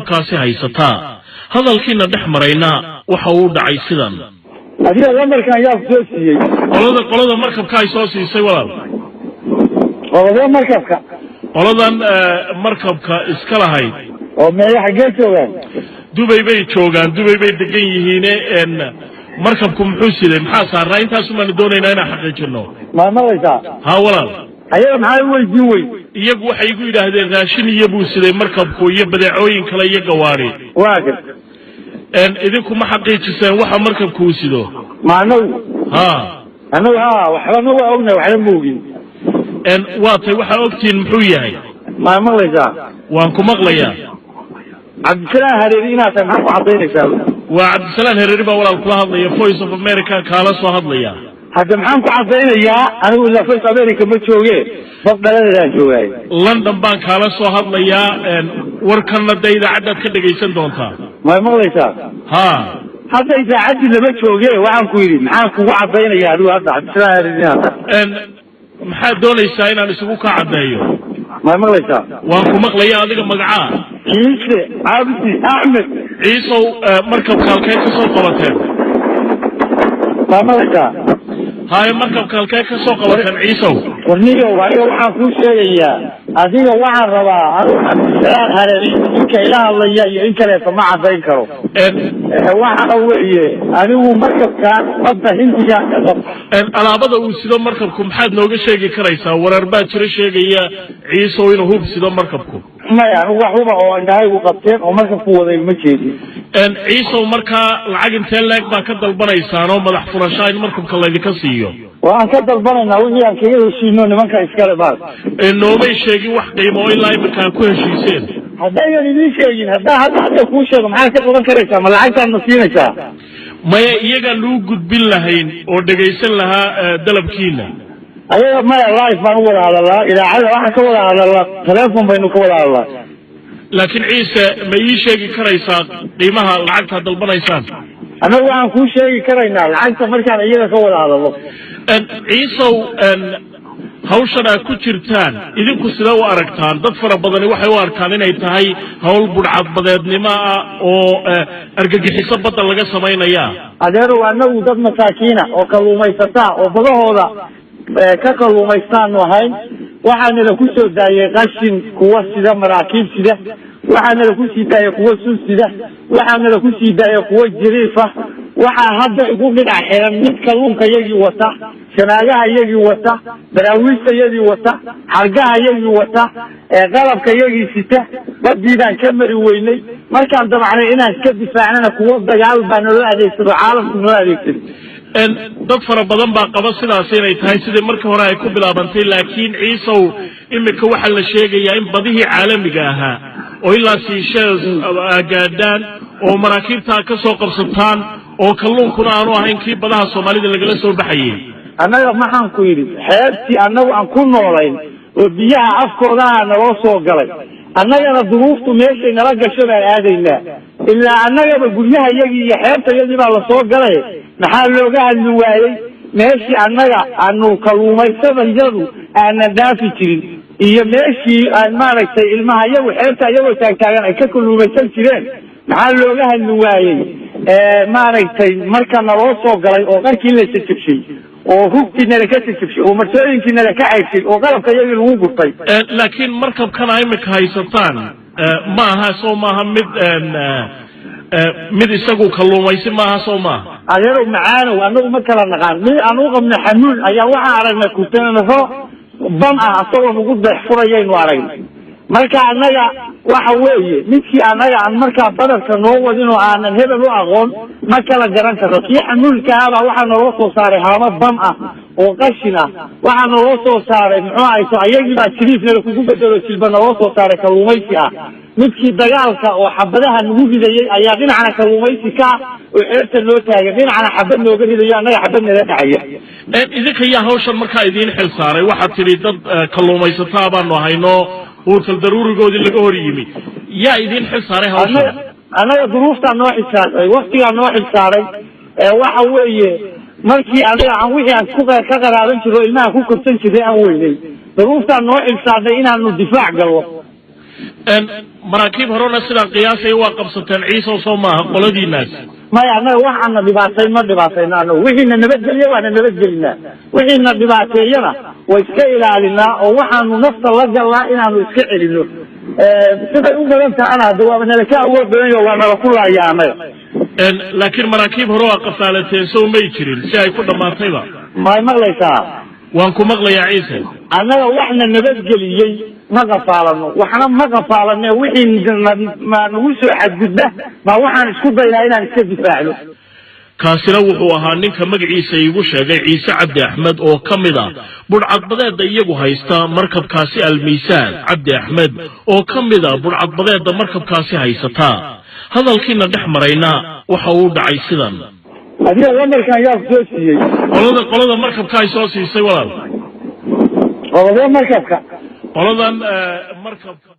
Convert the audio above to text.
كاسي هاي ستا هذا الكينا دحمرينا وحاول دعي سيدان هذه الأمر كان يفوسي قلدا مركب كاي سوسي سي ولا والله مركبك قلدا مركب كاسكلا هاي وما يحققته دبي بي جوغان دبي بي دقن يهين ان مركبكم حوسيده maxaa saaray intaas uma doonayna inaan xaqiijino ma malaysa ha walaal ayaga maxay weydiiyay iyagu waxay igu yiraahdeen raashin iyo buusiday markabku iyo badeecooyin kale iyo gawaari waagid idinku ma xaqiijiseen waxa markabku uu sido maano ha waxba waa ognahay waxna moogin waatay waxa ogtiin muxuu yahay ma malaysa waan ku maqlayaa cabdisalaam hareerina tan maxaa ku cadeynaysaa وعبد السلام هريري ولا الكلام يا فويس اوف امريكا كالا سو هادليا هذا maxaan ku cadeynaya anigu la Voice of America ma jooge babdalada joogay London baan kala soo hadlaya warkana dayda cadad ka dhageysan doonta ma maqlaysaa ha hadda idaacadii lama jooge waxaan ku yiri maxaan ku cadeynaya anigu hadda Cabdisalaam Hareerina maxaa doonaysaa inaan isugu ka cadeeyo ma maqlaysaa waan ku maqlayaa adiga magaca Ciise Abdi Ahmed ciiso markabka halkee ka soo qabateen maamulka haye markabka halkee ka soo qabateen ciiso warniyo waxaan ku sheegayaa adiga waxaan rabaa Cabdisalaam Hareerina ka ila hadlaya iyo in kale ma cadeyn karo waxa weeye anigu markabkan badda Hindiya alaabada uu sido markabku maxaad nooga sheegi karaysaa warar baa jira sheegaya ciiso inuu hub sido markabku ما يعني هو هو عندها وقتين ومركب قوة المجيدي. عيسى ومركا العجن تلاك ما كدل بنيسان ومدح فرشاين مركب كله ذكسيه. وأنا كدل بنينا وهي كيلو شينون ما كان إشكال بعض. إنه ما يشجع واحد يموي لا يمكن كل شيء سين. هذا يعني ليش يجين هذا كل شيء معك كده كريسة ما العجن النصينة. ما يجعل له جد باللهين ودقيسن لها دلب كينا. أيه ما لايف ما هو على الله إذا على واحد كولا على الله ثلاثهم بينه كولا على الله لكن عيسى ما يشجع كريسة قيمها العقد هذا البنيسان أنا وعن كل شيء كرينا العقد مركان إيه كولا على الله عيسى hawshana ku jirtaan idinku sida u aragtaan dad fara badan waxay u arkaan inay tahay hawl budcad badeednimo ah oo argagixiso badda laga sameeynaya adeero waanagu dad masaakiina oo kaluumaysata oo badahooda ka kaluumaystaan wahay waxaana la ku soo daayay qashin kuwa sida maraakiib sida waxaana la ku sii daayay kuwa suus sida waxaana la ku sii daayay kuwa jiriifa waxa hadda ugu dhinac xiran mid kalluunka yagii wata sanaagaha yagii wata baraawiista yagii wata xargaha yagii wata qalabka yagii sita badidaan ka mari weynay markaan dabacnay inaan ka difaacnana kuwa dagaal baan loo adeegsado caalamku noo adeegsado dad fara badan baa qaba sidaas inay tahay sidii markii hore ay ku bilaabantay laakiin ciisow imika waxa la sheegayaa in badihii caalamiga ahaa oo ilaa Seychelles gaadhaan oo maraakiibta ka soo qabsataan oo kalluunkuna aanu ahayn kii badaha Soomaalida lagala soo baxayay anaga maxaan ku yiri xeebtii anagu aan ku noolayn oo biyaha afkooda naloo soo galay annagana duruuftu meeshay nala gasho baan aadaynaa ilaa annagaba guryaha iyagii iyo xeebta iyadii baa la soo galay maxaa looga hadli waayey meeshii annaga aanu kaluumaysadayadu aanan dhaafi jirin iyo meeshii aan maaragtay ilmaha iyagu xeebta iyagoo taagtaagan ay ka kaluumaysan jireen maxaa looga hadli waayey maaragtay marka naloo soo galay oo qarkii la jajabshay oo hubkiina la ka jajabshay oo marsooyinkiina la ka cayshay oo qalabka iyagii lagu gurtay laakiin markabkan ay imika haysataan ma aha soo maaha mid isagu kalluumaysi maaha soo maaha adeero macaanow anagu ma kala naqaan mid aan u qabna xamuul ayaa waxaan aragnay kutanafo ban ah asagoo nagu deex furayaynu aragnay marka annaga waxa weeye midkii annaga aan markaa badarka noo wadin oo aanan hebel u aqoon ma kala garan karno kii xamuulka ahbaa waxaa naloo soo saaray haamo ban ah oo qashin ah waxaa naloo soo saaray muxuu ahayso ayagii baa jiriifnala kugu bedelo jilba naloo soo saaray kalluumaysi ah midkii dagaalka oo xabadaha nagu ridayay ayaa dhinacna kalluumaysi ka oo xeebta noo taagan dhinacna xabad nooga ridayo annaga xabad nala dhacaya idinka yaa hawshan markaa idiin xil saaray waxaad tidhi dad kalluumaysataa baanu hayno هوتل ضروري جودي اللي جوري يمي يا إذن حس عليه هالشيء أنا ظروفي عن واحد ساري وقتي عن واحد ساري وحوي مركي أنا عن وجه عن كوكا كذا على شيء الماء كوكا تنشي ذي أولي ظروفي عن واحد ساري إن إنه دفاع جوا maraakiib horena sidaan qiyaasaya waa qabsateen ciise soo maaha qoladiinaas maya annaga waxaana dhibaatay ma dhibaatayna anagu wixiina nabadgeliya waana nabadgelinaa wixiina dhibaateeyana way iska ilaalinaa oo waxaanu nafta la galnaa inaanu iska celino siday u badan tahana hadda waaba nalaka awood badan yaho waa nala ku laaya annaga laakiin maraakiib hore waa qafaalateen sow may jirin si ay ku dhammaatayba may maqlaysaa waan ku maqlayaa ciise annaga waxna nabadgeliyey ma qafaalano waxna ma qafaalane wixii nagu soo xadgudba baa waxaan isku daynaa inaan iska difaacno kaasina wuxuu ahaa ninka magaciisa iigu sheegay ciise cabdi axmed oo ka mid ah budhcadbadeedda iyagu haysta markabkaasi almiisaan cabdi axmed oo ka mid ah budhcadbadeedda markabkaasi haysataa hadalkiina dhex marayna waxa uu dhacay sidan adiga wamarkan yaa soo siiyey qolada markabka ay soo siisay walaal qolada markabka qoladan markabka